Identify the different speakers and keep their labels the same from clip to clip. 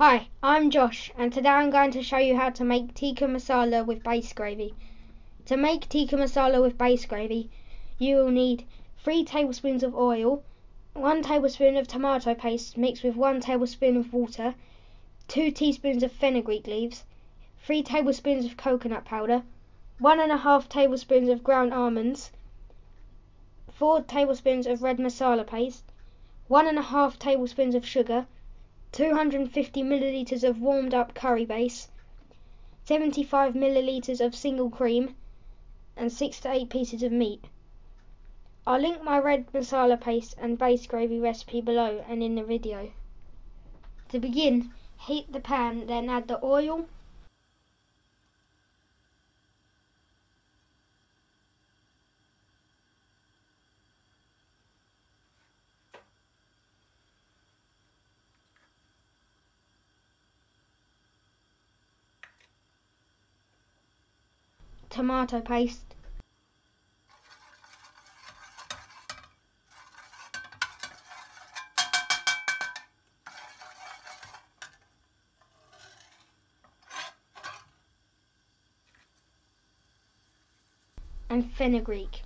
Speaker 1: Hi, I'm Josh, and today I'm going to show you how to make tikka masala with base gravy. To make tikka masala with base gravy, you will need 3 tablespoons of oil, 1 tablespoon of tomato paste mixed with 1 tablespoon of water, 2 teaspoons of fenugreek leaves, 3 tablespoons of coconut powder, 1.5 tablespoons of ground almonds, 4 tablespoons of red masala paste, 1.5 tablespoons of sugar, 250 millilitres of warmed up curry base, 75 millilitres of single cream, and 6 to 8 pieces of meat. I'll link my red masala paste and base gravy recipe below and in the video. To begin, heat the pan, then add the oil, tomato paste, and fenugreek.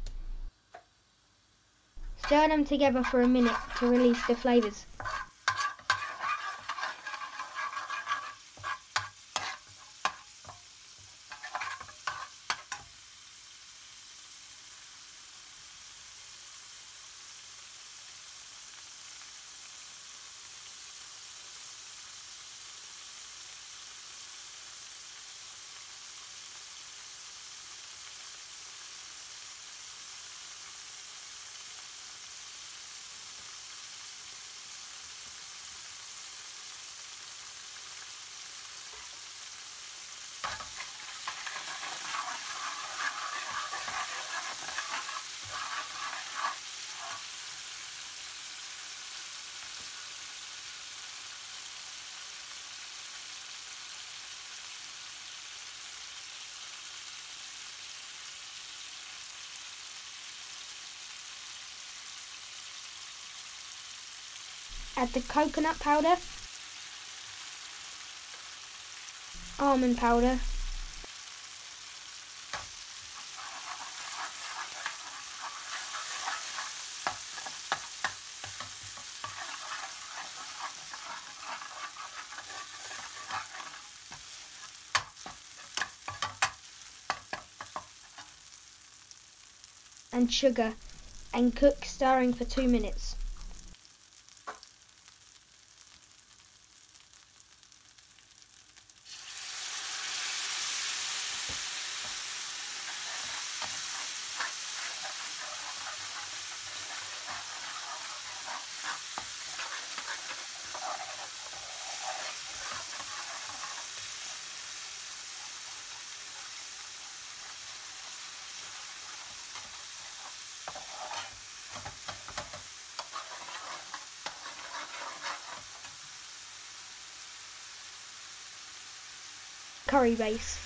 Speaker 1: Stir them together for a minute to release the flavours. Add the coconut powder, almond powder, and sugar, and cook, stirring for 2 minutes. Curry base.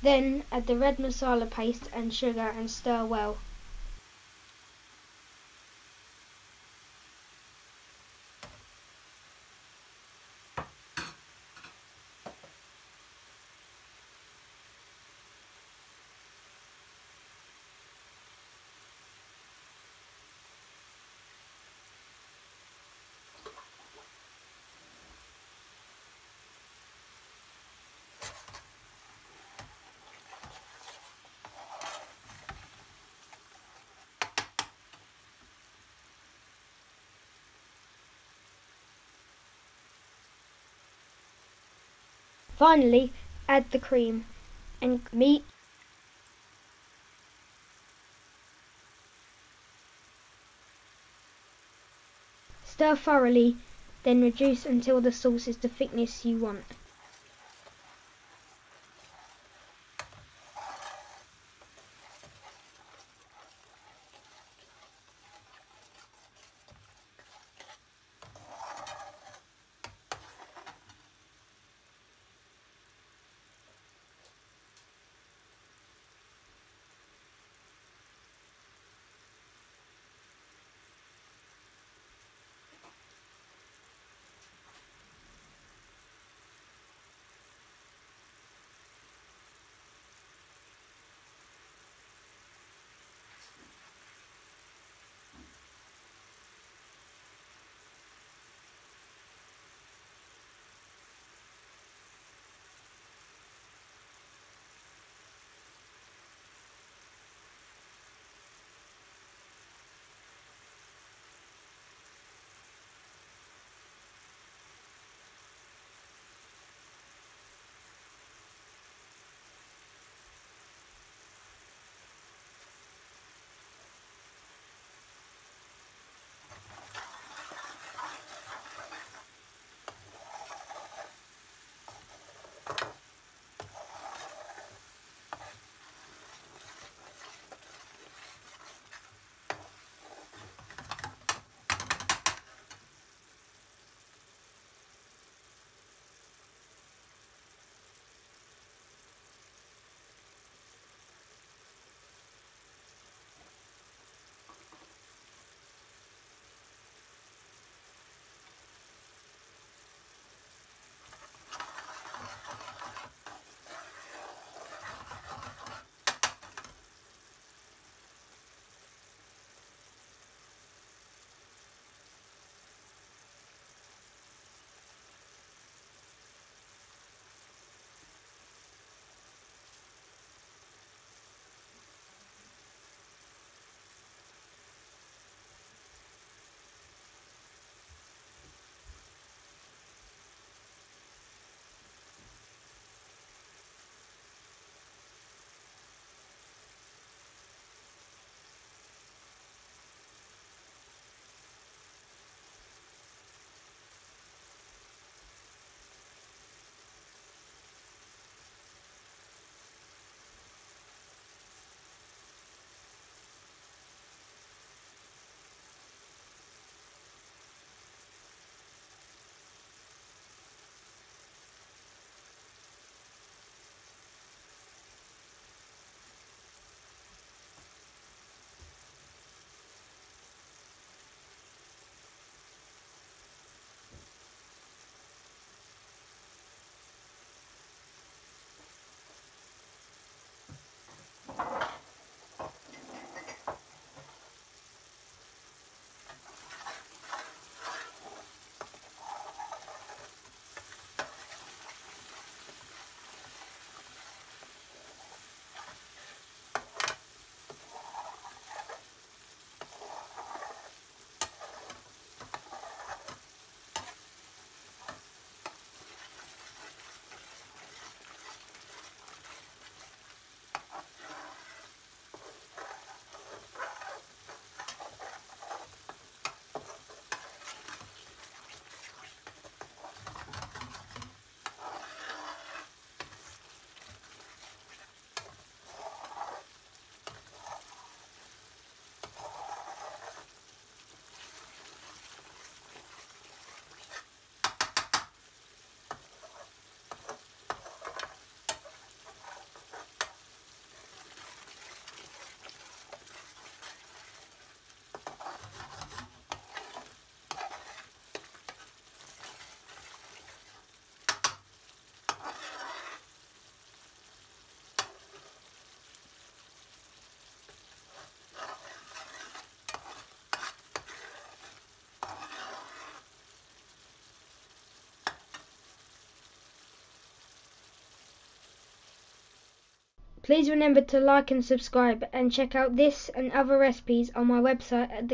Speaker 1: Then add the red masala paste and sugar and stir well. Finally, add the cream and meat. Stir thoroughly, then reduce until the sauce is the thickness you want. Please remember to like and subscribe, and check out this and other recipes on my website at